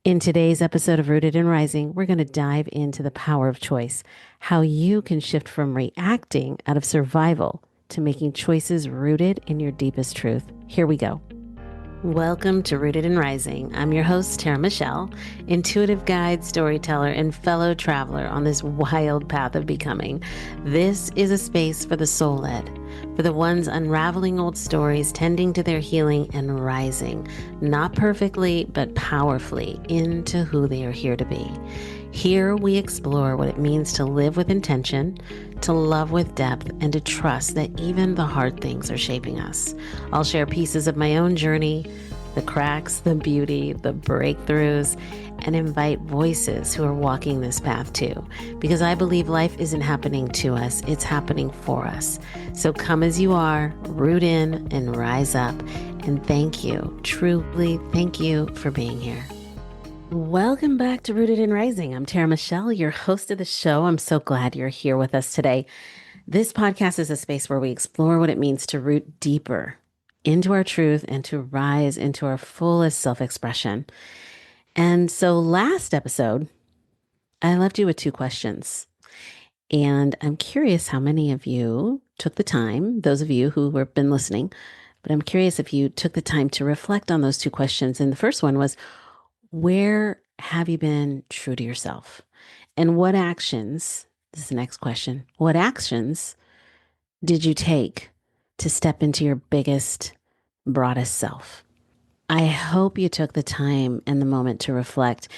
In today's episode of Rooted and Rising, we're going to dive into the power of choice, how you can shift from reacting out of survival to making choices rooted in your deepest truth. Here we go. Welcome to Rooted and Rising. I'm your host, Tara Mychelle, intuitive guide, storyteller, and fellow traveler on this wild path of becoming. This is a space for the soul-led, for the ones unraveling old stories, tending to their healing and rising, not perfectly, but powerfully into who they are here to be. Here we explore what it means to live with intention, to love with depth, and to trust that even the hard things are shaping us. I'll share pieces of my own journey, the cracks, the beauty, the breakthroughs, and invite voices who are walking this path too. Because I believe life isn't happening to us, it's happening for us. So come as you are, root in and rise up. And thank you, truly thank you for being here. Welcome back to Rooted and Rising. I'm Tara Mychelle, your host of the show. I'm so glad you're here with us today. This podcast is a space where we explore what it means to root deeper into our truth and to rise into our fullest self-expression. And so last episode, I left you with two questions. And I'm curious how many of you took the time, those of you who have been listening, but I'm curious if you took the time to reflect on those two questions. And the first one was, where have you been true to yourself? And what actions, this is the next question, what actions did you take to step into your biggest, broadest self? I hope you took the time and the moment to reflect,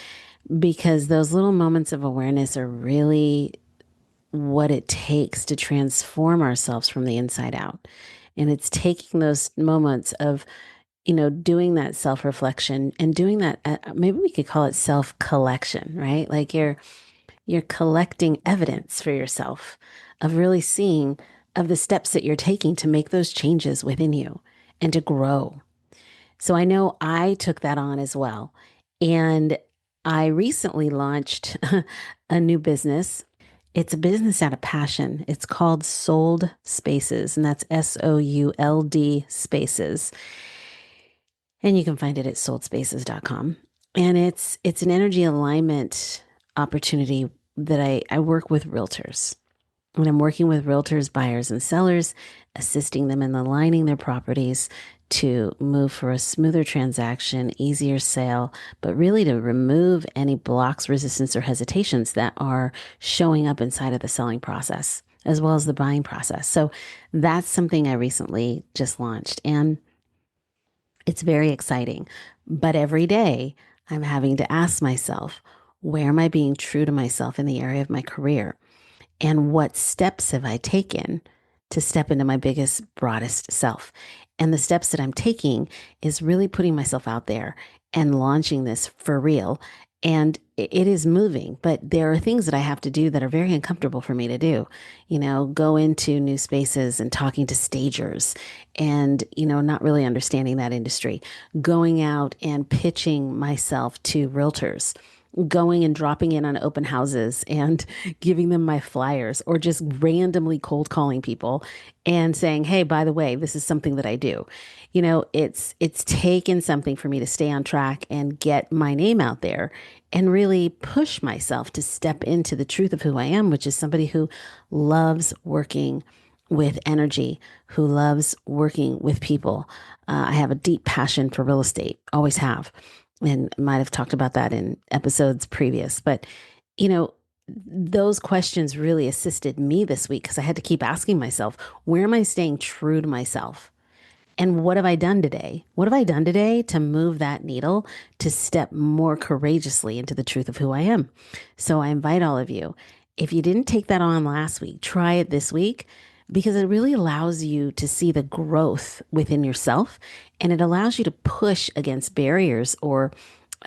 because those little moments of awareness are really what it takes to transform ourselves from the inside out. And it's taking those moments of doing that self-reflection and doing that, maybe we could call it self-collection, right? Like you're collecting evidence for yourself of really seeing of the steps that you're taking to make those changes within you and to grow. So I know I took that on as well. And I recently launched a new business. It's a business out of passion. It's called Sold Spaces, and that's SOULD Spaces. And you can find it at soldspaces.com. And it's an energy alignment opportunity that I work with realtors. When I'm working with realtors, buyers, and sellers, assisting them in aligning their properties to move for a smoother transaction, easier sale, but really to remove any blocks, resistance, or hesitations that are showing up inside of the selling process, as well as the buying process. So that's something I recently just launched. And it's very exciting. But every day I'm having to ask myself, where am I being true to myself in the area of my career? And what steps have I taken to step into my biggest, broadest self? And the steps that I'm taking is really putting myself out there and launching this for real. And it is moving, but there are things that I have to do that are very uncomfortable for me to do. Go into new spaces and talking to stagers and, not really understanding that industry, going out and pitching myself to realtors, going and dropping in on open houses and giving them my flyers, or just randomly cold calling people and saying, hey, by the way, this is something that I do. It's taken something for me to stay on track and get my name out there and really push myself to step into the truth of who I am, which is somebody who loves working with energy, who loves working with people. I have a deep passion for real estate, always have, and might have talked about that in episodes previous. But, those questions really assisted me this week because I had to keep asking myself, where am I staying true to myself? And what have I done today? What have I done today to move that needle to step more courageously into the truth of who I am? So I invite all of you, if you didn't take that on last week, try it this week, because it really allows you to see the growth within yourself, and it allows you to push against barriers or,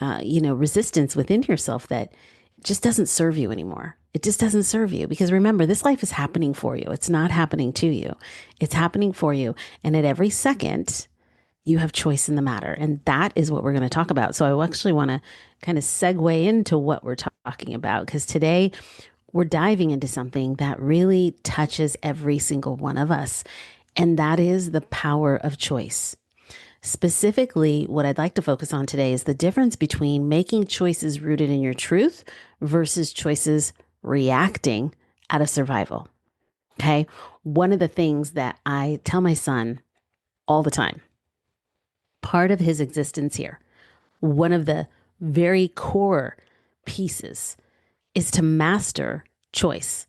resistance within yourself that just doesn't serve you anymore. It just doesn't serve you, because remember, this life is happening for you. It's not happening to you. It's happening for you. And at every second, you have choice in the matter. And that is what we're going to talk about. So I actually want to kind of segue into what we're talking about, because today we're diving into something that really touches every single one of us. And that is the power of choice. Specifically, what I'd like to focus on today is the difference between making choices rooted in your truth versus choices reacting out of survival. Okay. One of the things that I tell my son all the time, part of his existence here, one of the very core pieces is to master choice.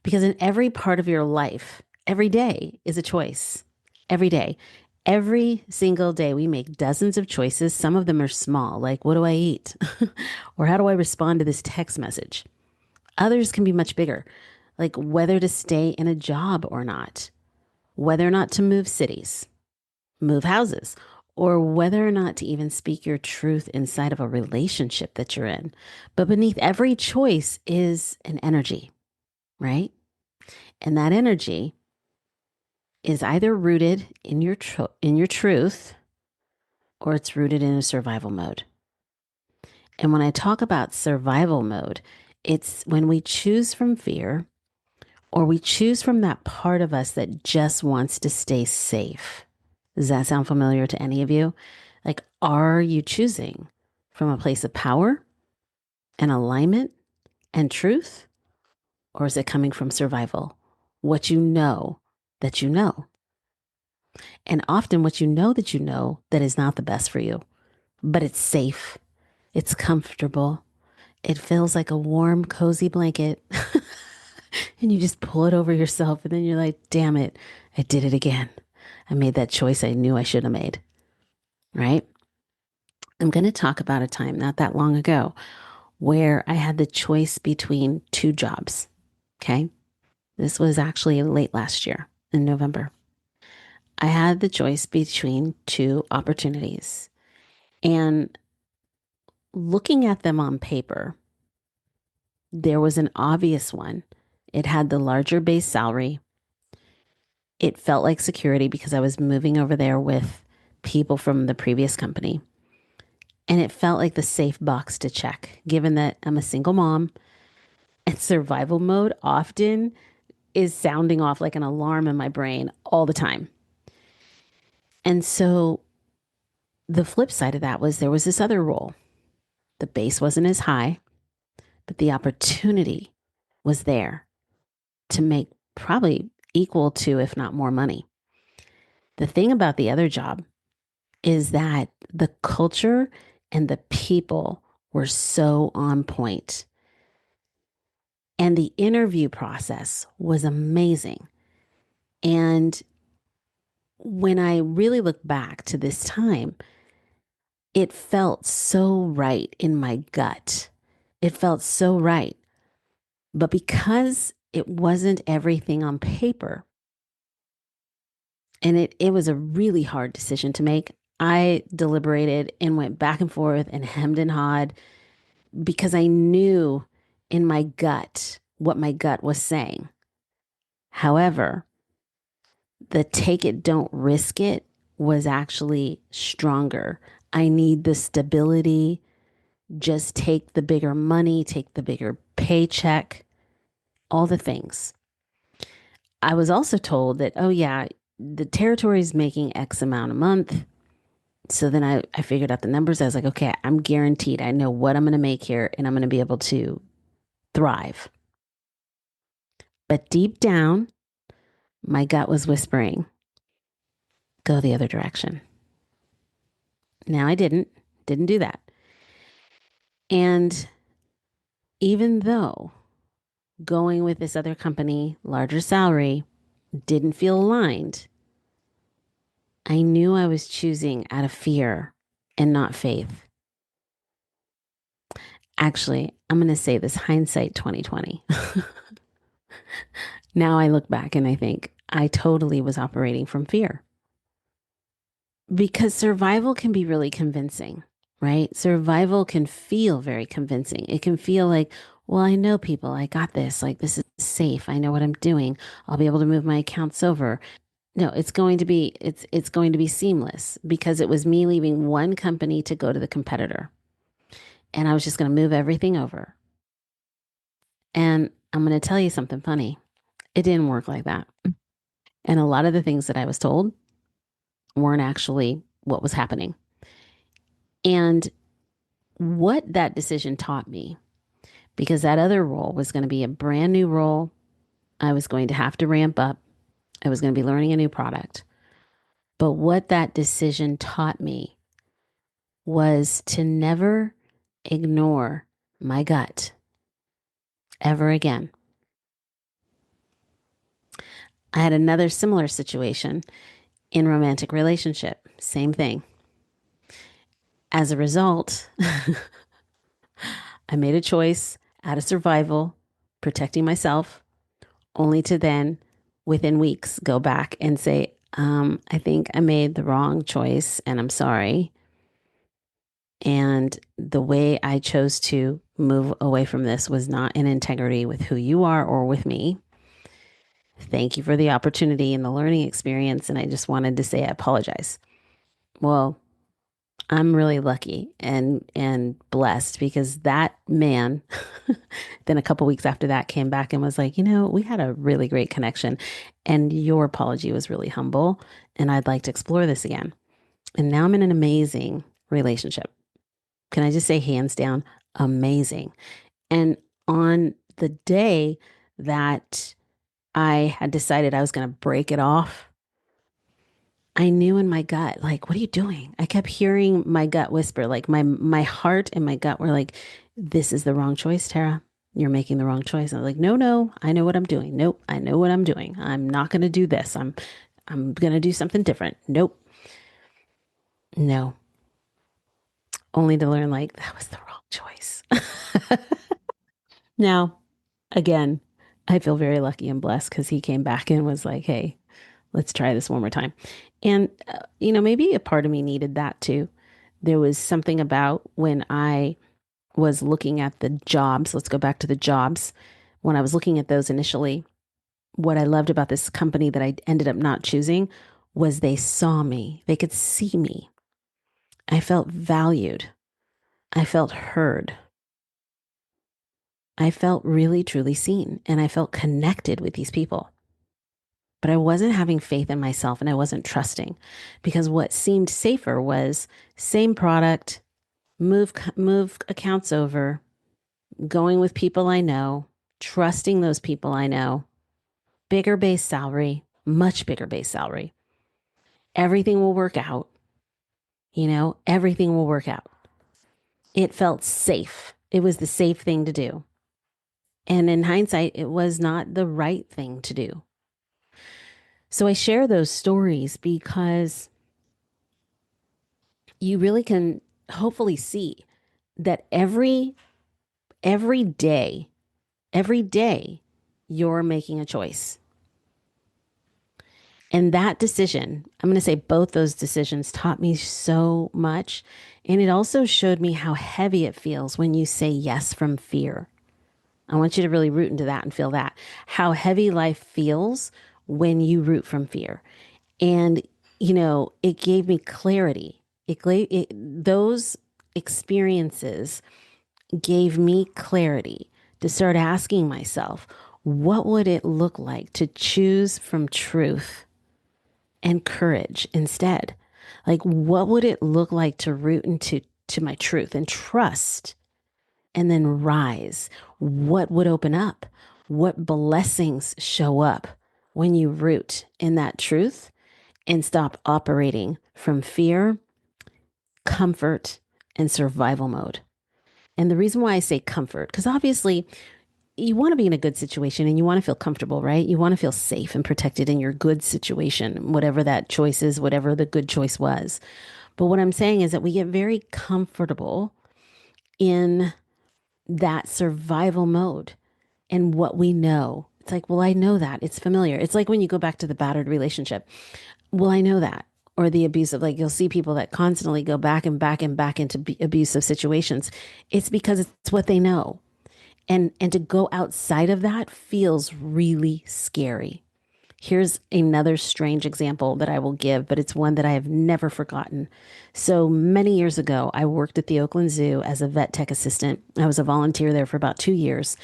Because in every part of your life, every day is a choice. Every day. Every single day, we make dozens of choices. Some of them are small, like what do I eat? Or how do I respond to this text message? Others can be much bigger, like whether to stay in a job or not, whether or not to move cities, move houses, or whether or not to even speak your truth inside of a relationship that you're in. But beneath every choice is an energy, right? And that energy is either rooted in in your truth or it's rooted in a survival mode. And when I talk about survival mode, it's when we choose from fear or we choose from that part of us that just wants to stay safe. Does that sound familiar to any of you? Like, are you choosing from a place of power and alignment and truth? Or is it coming from survival? What you know that you know. And often what you know that is not the best for you, but it's safe. It's comfortable. It feels like a warm, cozy blanket. And you just pull it over yourself. And then you're like, damn it, I did it again. I made that choice I knew I should have made. Right? I'm going to talk about a time not that long ago where I had the choice between two jobs. Okay. This was actually late last year in November. I had the choice between two opportunities. And looking at them on paper, there was an obvious one. It had the larger base salary. It felt like security because I was moving over there with people from the previous company. And it felt like the safe box to check, given that I'm a single mom and survival mode often is sounding off like an alarm in my brain all the time. And so the flip side of that was there was this other role. The base wasn't as high, but the opportunity was there to make probably equal to, if not more money. The thing about the other job is that the culture and the people were so on point. And the interview process was amazing. And when I really look back to this time, it felt so right in my gut. It felt so right. But because it wasn't everything on paper, and it was a really hard decision to make, I deliberated and went back and forth and hemmed and hawed because I knew in my gut what my gut was saying. However, the take it, don't risk it was actually stronger. I need the stability. Just take the bigger money, take the bigger paycheck, all the things. I was also told that, oh, yeah, the territory is making X amount a month. So then I figured out the numbers. I was like, okay, I'm guaranteed. I know what I'm going to make here and I'm going to be able to thrive. But deep down, my gut was whispering, go the other direction. Now I didn't do that. And even though going with this other company, larger salary, didn't feel aligned, I knew I was choosing out of fear and not faith. Actually, I'm going to say this hindsight 2020. Now I look back and I think I totally was operating from fear because survival can be really convincing, right? Survival can feel very convincing. It can feel like, well, I know people, I got this, like this is safe. I know what I'm doing. I'll be able to move my accounts over. No, it's going to be seamless because it was me leaving one company to go to the competitor. And I was just going to move everything over. And I'm going to tell you something funny. It didn't work like that. And a lot of the things that I was told weren't actually what was happening. And what that decision taught me, because that other role was going to be a brand new role. I was going to have to ramp up. I was going to be learning a new product. But what that decision taught me was to never ignore my gut ever again. I had another similar situation in romantic relationship. Same thing. As a result, I made a choice out of survival, protecting myself, only to then, within weeks, go back and say, I think I made the wrong choice and I'm sorry. And the way I chose to move away from this was not in integrity with who you are or with me. Thank you for the opportunity and the learning experience. And I just wanted to say I apologize. Well, I'm really lucky and blessed because that man then a couple weeks after that came back and was like, we had a really great connection and your apology was really humble and I'd like to explore this again. And now I'm in an amazing relationship. Can I just say hands down, amazing. And on the day that I had decided I was going to break it off, I knew in my gut, like, what are you doing? I kept hearing my gut whisper, like my heart and my gut were like, this is the wrong choice, Tara. You're making the wrong choice. I was like, no, I know what I'm doing. Nope, I know what I'm doing. I'm not going to do this. I'm going to do something different. Nope. No. Only to learn like that was the wrong choice. Now, again, I feel very lucky and blessed because he came back and was like, hey, let's try this one more time. And, maybe a part of me needed that too. There was something about when I was looking at the jobs, let's go back to the jobs. When I was looking at those initially, what I loved about this company that I ended up not choosing was they saw me, they could see me. I felt valued, I felt heard, I felt really, truly seen, and I felt connected with these people. But I wasn't having faith in myself and I wasn't trusting because what seemed safer was same product, move accounts over, going with people I know, trusting those people I know, bigger base salary, much bigger base salary. Everything will work out. Everything will work out. It felt safe. It was the safe thing to do. And in hindsight, it was not the right thing to do. So I share those stories because you really can hopefully see that every day, every day you're making a choice. And that decision, I'm going to say both those decisions taught me so much. And it also showed me how heavy it feels when you say yes from fear. I want you to really root into that and feel that. How heavy life feels when you root from fear. And, it gave me clarity. Those experiences gave me clarity to start asking myself, what would it look like to choose from truth and courage instead? Like, what would it look like to root into my truth and trust and then rise? What would open up? What blessings show up when you root in that truth and stop operating from fear, comfort, and survival mode? And the reason why I say comfort, because obviously you want to be in a good situation and you want to feel comfortable, right? You want to feel safe and protected in your good situation, whatever that choice is, whatever the good choice was. But what I'm saying is that we get very comfortable in that survival mode and what we know. It's like, well, I know that. It's familiar. It's like when you go back to the battered relationship. Well, I know that. Or the abusive, like you'll see people that constantly go back and back and back into abusive situations. It's because it's what they know. And to go outside of that feels really scary. Here's another strange example that I will give, but it's one that I have never forgotten. So many years ago, I worked at the Oakland Zoo as a vet tech assistant. I was a volunteer there for about 2 years.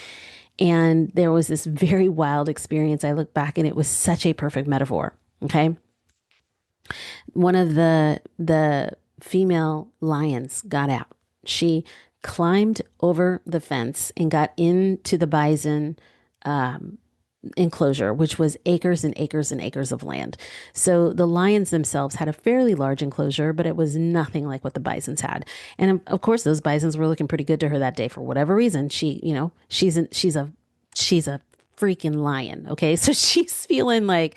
And there was this very wild experience. I look back and it was such a perfect metaphor. Okay. One of the female lions got out. She climbed over the fence and got into the bison enclosure, which was acres and acres and acres of land. So the lions themselves had a fairly large enclosure, but it was nothing like what the bisons had. And of course, those bisons were looking pretty good to her that day for whatever reason. She's a freaking lion. Okay, so she's feeling like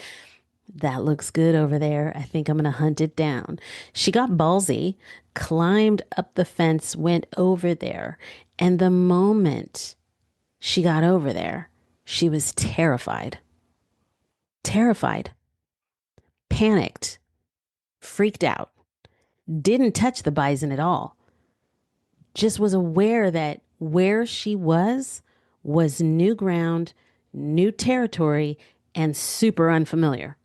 that looks good over there. I think I'm going to hunt it down. She got ballsy, climbed up the fence, went over there. And the moment she got over there, she was terrified, terrified, panicked, freaked out, didn't touch the bison at all, just was aware that where she was new ground, new territory, and super unfamiliar.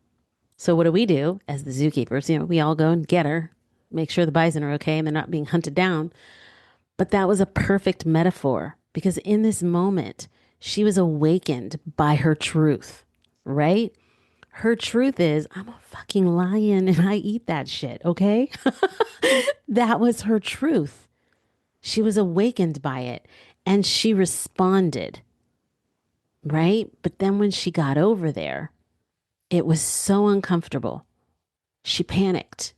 So what do we do as the zookeepers? We all go and get her, make sure the bison are okay and they're not being hunted down. But that was a perfect metaphor because in this moment, she was awakened by her truth, right? Her truth is, I'm a fucking lion and I eat that shit, okay? That was her truth. She was awakened by it and she responded, right? But then when she got over there, it was so uncomfortable. She panicked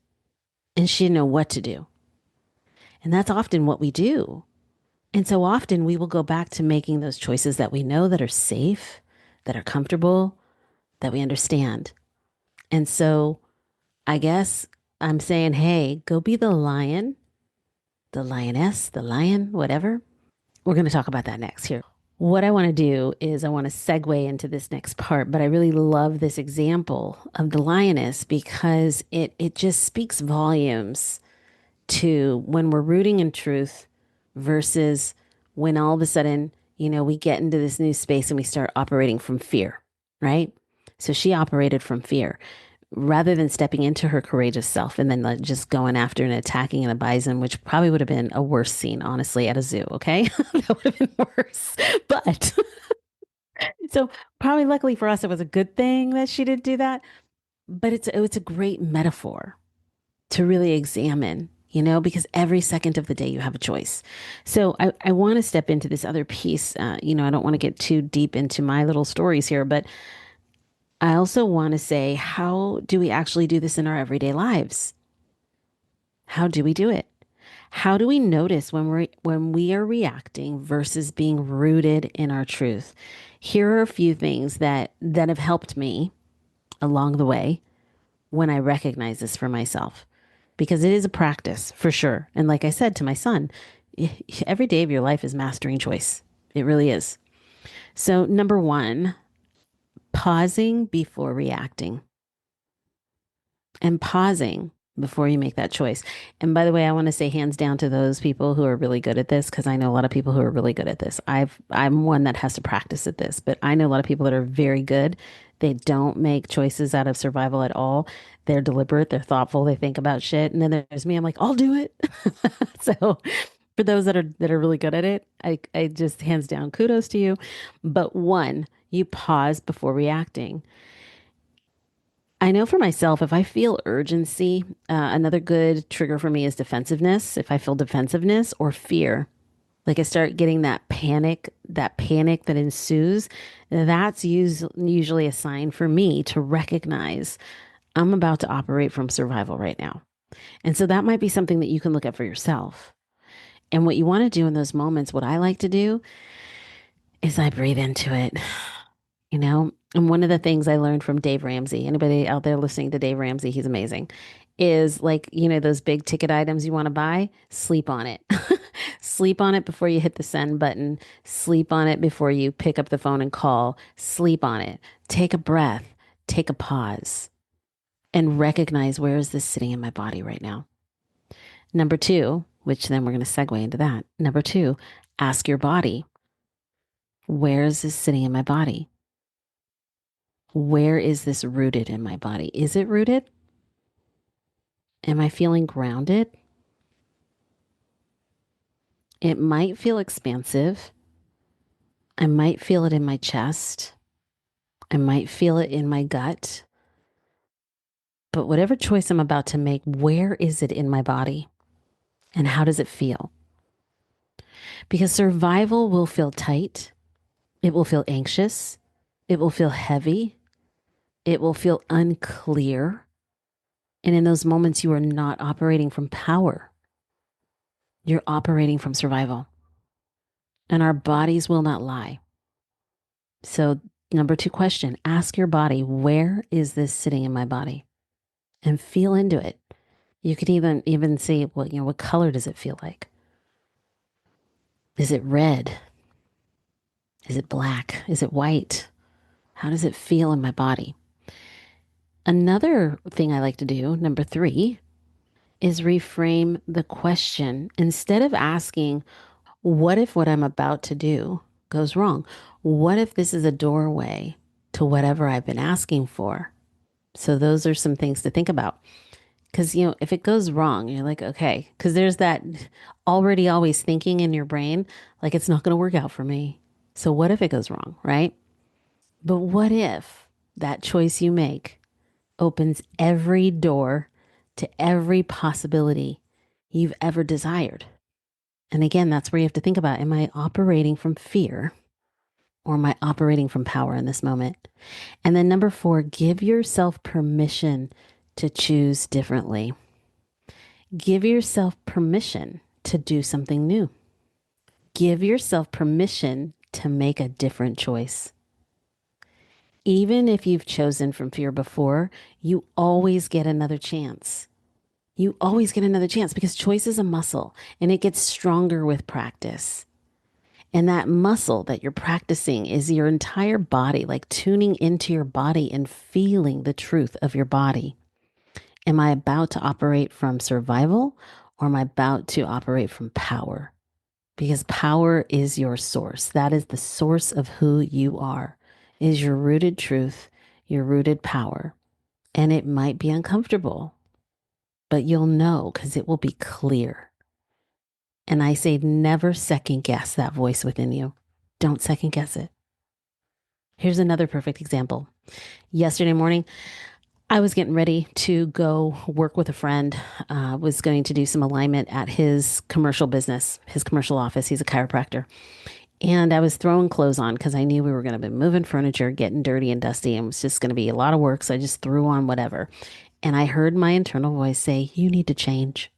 and she didn't know what to do. And that's often what we do. And so often we will go back to making those choices that we know that are safe, that are comfortable, that we understand. And so I guess I'm saying, hey, go be the lion, the lioness, the lion, whatever. We're going to talk about that next here. What I want to do is I want to segue into this next part, but I really love this example of the lioness because it just speaks volumes to when we're rooting in truth versus when all of a sudden, we get into this new space and we start operating from fear, right? So she operated from fear rather than stepping into her courageous self and then like, just going after and attacking a bison, which probably would have been a worse scene, honestly, at a zoo. Okay. That would have been worse. But so probably luckily for us, it was a good thing that she didn't do that. But it's a great metaphor to really examine, because every second of the day you have a choice. So I want to step into this other piece. I don't want to get too deep into my little stories here, but I also want to say, how do we actually do this in our everyday lives? How do we do it? How do we notice when we are reacting versus being rooted in our truth? Here are a few things that have helped me along the way when I recognize this for myself, because it is a practice for sure. And like I said to my son, every day of your life is mastering choice. It really is. So, number one, pausing before reacting and pausing before you make that choice. And by the way, I want to say hands down to those people who are really good at this because I know a lot of people who are really good at this. I'm one that has to practice at this, but I know a lot of people that are very good. They don't make choices out of survival at all. They're deliberate, they're thoughtful, they think about shit. And then there's me, I'm like, I'll do it. So for those that are really good at it, I just hands down kudos to you. But one, you pause before reacting. I know for myself, if I feel urgency, another good trigger for me is defensiveness. If I feel defensiveness or fear, like I start getting that panic that ensues, that's usually a sign for me to recognize I'm about to operate from survival right now. And so that might be something that you can look at for yourself. And what you want to do in those moments, what I like to do is I breathe into it. And one of the things I learned from Dave Ramsey, anybody out there listening to Dave Ramsey, he's amazing, is like, those big ticket items you want to buy, sleep on it. Sleep on it before you hit the send button. Sleep on it before you pick up the phone and call. Sleep on it. Take a breath, take a pause, and recognize, where is this sitting in my body right now? Number two, which then we're going to segue into that. Number two, ask your body, where is this sitting in my body? Where is this rooted in my body? Is it rooted? Am I feeling grounded? It might feel expansive. I might feel it in my chest. I might feel it in my gut. But whatever choice I'm about to make, where is it in my body? And how does it feel? Because survival will feel tight. It will feel anxious. It will feel heavy. It will feel unclear. And in those moments, you are not operating from power. You're operating from survival. And our bodies will not lie. So, number two question, ask your body, where is this sitting in my body? And feel into it. You could even say, well, what color does it feel like? Is it red? Is it black? Is it white? How does it feel in my body? Another thing I like to do, number three, is reframe the question. Instead of asking, what if what I'm about to do goes wrong? What if this is a doorway to whatever I've been asking for? So those are some things to think about. Because, if it goes wrong, you're like, okay, because there's that already always thinking in your brain, like it's not going to work out for me. So what if it goes wrong, right? But what if that choice you make opens every door to every possibility you've ever desired? And again, that's where you have to think about, am I operating from fear or am I operating from power in this moment? And then number four, give yourself permission to choose differently. Give yourself permission to do something new. Give yourself permission to make a different choice. Even if you've chosen from fear before, you always get another chance. You always get another chance because choice is a muscle and it gets stronger with practice. And that muscle that you're practicing is your entire body, like tuning into your body and feeling the truth of your body. Am I about to operate from survival or am I about to operate from power? Because power is your source. That is the source of who you are, is your rooted truth, your rooted power. And it might be uncomfortable, but you'll know because it will be clear. And I say, never second guess that voice within you. Don't second guess it. Here's another perfect example. Yesterday morning, I was getting ready to go work with a friend, was going to do some alignment at his commercial business, his commercial office. He's a chiropractor. And I was throwing clothes on because I knew we were going to be moving furniture, getting dirty and dusty, and it was just going to be a lot of work. So I just threw on whatever. And I heard my internal voice say, you need to change.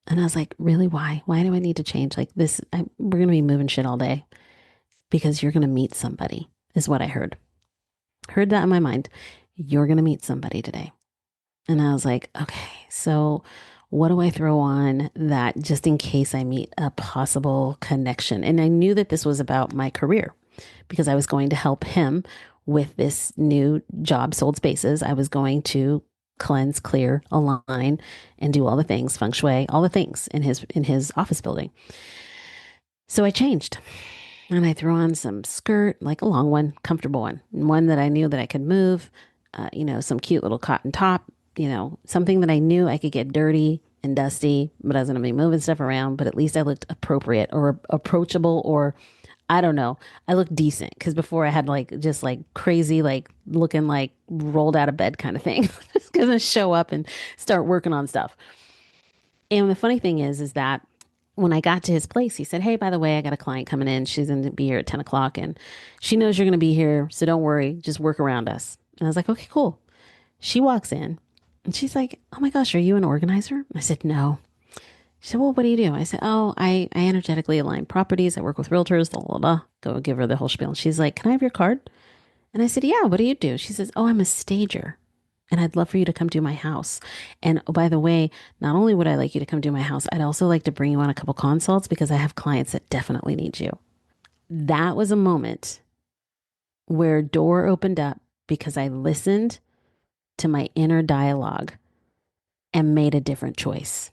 And I was like, really? Why? Why do I need to change? Like this, we're going to be moving shit all day because you're going to meet somebody, is what I heard. Heard that in my mind. You're going to meet somebody today. And I was like, okay, so what do I throw on that just in case I meet a possible connection? And I knew that this was about my career because I was going to help him with this new job, Sold Spaces. I was going to cleanse, clear, align, and do all the things, feng shui, all the things in his office building. So I changed. And I threw on some skirt, like a long one, comfortable one that I knew that I could move, some cute little cotton top, something that I knew I could get dirty and dusty, but I was going to be moving stuff around, but at least I looked appropriate or approachable, or I don't know. I looked decent because before I had like just like crazy, like looking like rolled out of bed kind of thing. Just going to show up and start working on stuff. And the funny thing is that when I got to his place, he said, hey, by the way, I got a client coming in. She's going to be here at 10 o'clock and she knows you're going to be here. So don't worry, just work around us. And I was like, okay, cool. She walks in and she's like, oh my gosh, are you an organizer? I said, no. She said, well, what do you do? I said, oh, I energetically align properties. I work with realtors, blah, blah, blah. Go give her the whole spiel. And she's like, can I have your card? And I said, yeah, what do you do? She says, oh, I'm a stager and I'd love for you to come do my house. And oh, by the way, not only would I like you to come do my house, I'd also like to bring you on a couple consults because I have clients that definitely need you. That was a moment where a door opened up because I listened to my inner dialogue and made a different choice.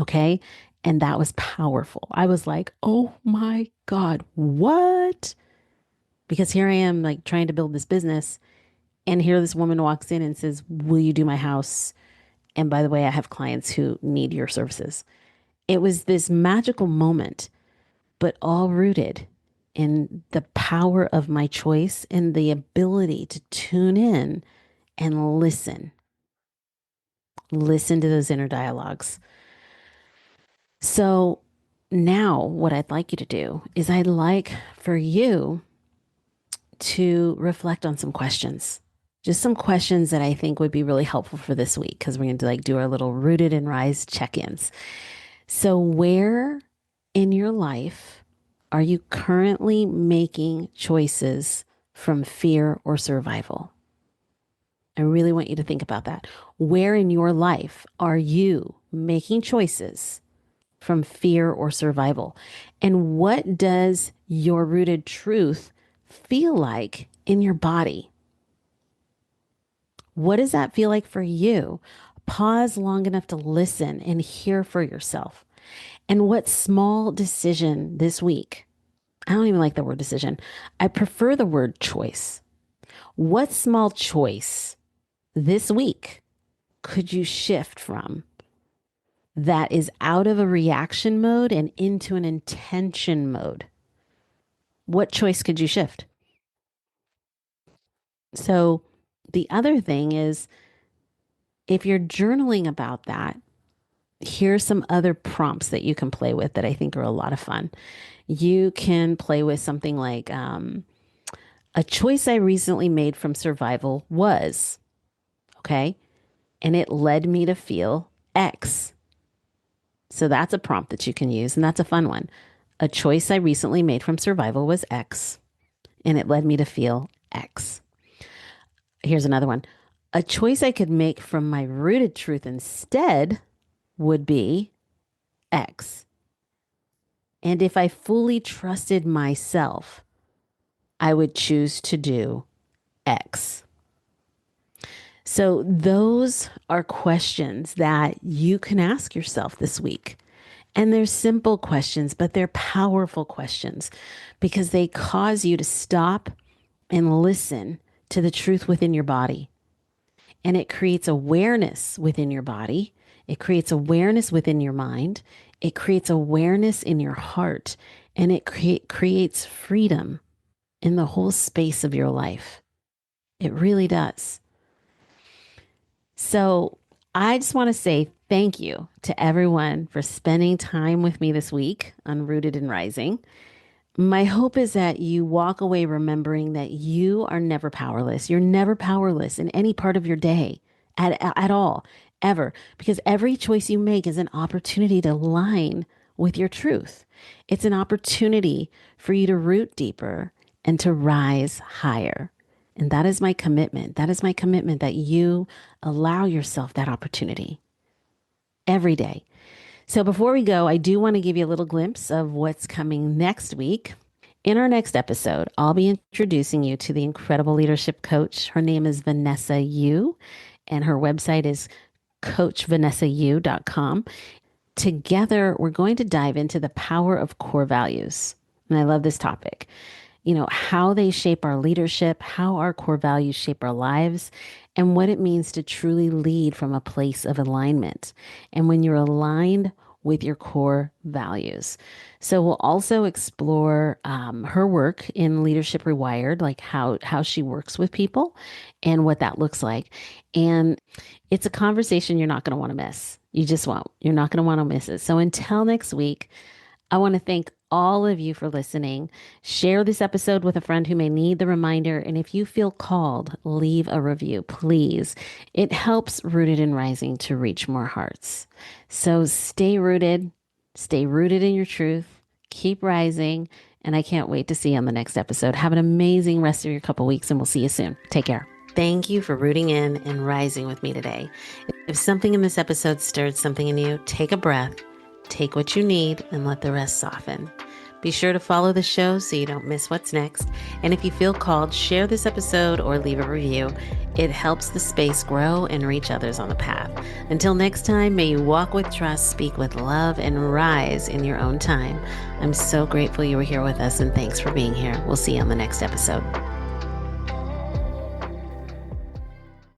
Okay. And that was powerful. I was like, oh my God, what? Because here I am, like trying to build this business. And here this woman walks in and says, will you do my house? And by the way, I have clients who need your services. It was this magical moment, but all rooted in the power of my choice and the ability to tune in and listen. Listen to those inner dialogues. So now what I'd like you to do is I'd like for you to reflect on some questions. Just some questions that I think would be really helpful for this week because we're going to do our little rooted and rise check-ins. So where in your life are you currently making choices from fear or survival? I really want you to think about that. Where in your life are you making choices from fear or survival? And what does your rooted truth feel like in your body? What does that feel like for you? Pause long enough to listen and hear for yourself. And what small decision this week? I don't even like the word decision. I prefer the word choice. What small choice this week could you shift from that is out of a reaction mode and into an intention mode? What choice could you shift? So, the other thing is if you're journaling about that, here's some other prompts that you can play with that I think are a lot of fun. You can play with something like a choice I recently made from survival was, okay, and it led me to feel X. So that's a prompt that you can use, and that's a fun one. A choice I recently made from survival was X, and it led me to feel X. Here's another one. A choice I could make from my rooted truth instead would be X. And if I fully trusted myself, I would choose to do X. So, those are questions that you can ask yourself this week. And they're simple questions, but they're powerful questions because they cause you to stop and listen to the truth within your body. And it creates awareness within your body. It creates awareness within your mind. It creates awareness in your heart. And it creates freedom in the whole space of your life. It really does. So I just want to say thank you to everyone for spending time with me this week on Rooted and Rising. My hope is that you walk away remembering that you are never powerless. You're never powerless in any part of your day at all, ever, because every choice you make is an opportunity to align with your truth. It's an opportunity for you to root deeper and to rise higher. And that is my commitment. That is my commitment that you allow yourself that opportunity every day. So before we go, I do want to give you a little glimpse of what's coming next week. In our next episode, I'll be introducing you to the incredible leadership coach. Her name is Vanessa Yu, and her website is coachvanessayu.com. Together, we're going to dive into the power of core values. And I love this topic. You know, how they shape our leadership, how our core values shape our lives, and what it means to truly lead from a place of alignment. And when you're aligned with your core values. So we'll also explore her work in Leadership Rewired, like how she works with people and what that looks like. And it's a conversation you're not going to want to miss. You just won't. You're not going to want to miss it. So until next week, I want to thank all of you for listening. Share this episode with a friend who may need the reminder. And if you feel called, leave a review, please. It helps Rooted and Rising to reach more hearts. So stay rooted in your truth, keep rising. And I can't wait to see you on the next episode. Have an amazing rest of your couple weeks, and we'll see you soon. Take care. Thank you for rooting in and rising with me today. If something in this episode stirred something in you, take a breath. Take what you need and let the rest soften. Be sure to follow the show so you don't miss what's next. And if you feel called, share this episode or leave a review. It helps the space grow and reach others on the path. Until next time, may you walk with trust, speak with love, and rise in your own time. I'm so grateful you were here with us, and thanks for being here. We'll see you on the next episode.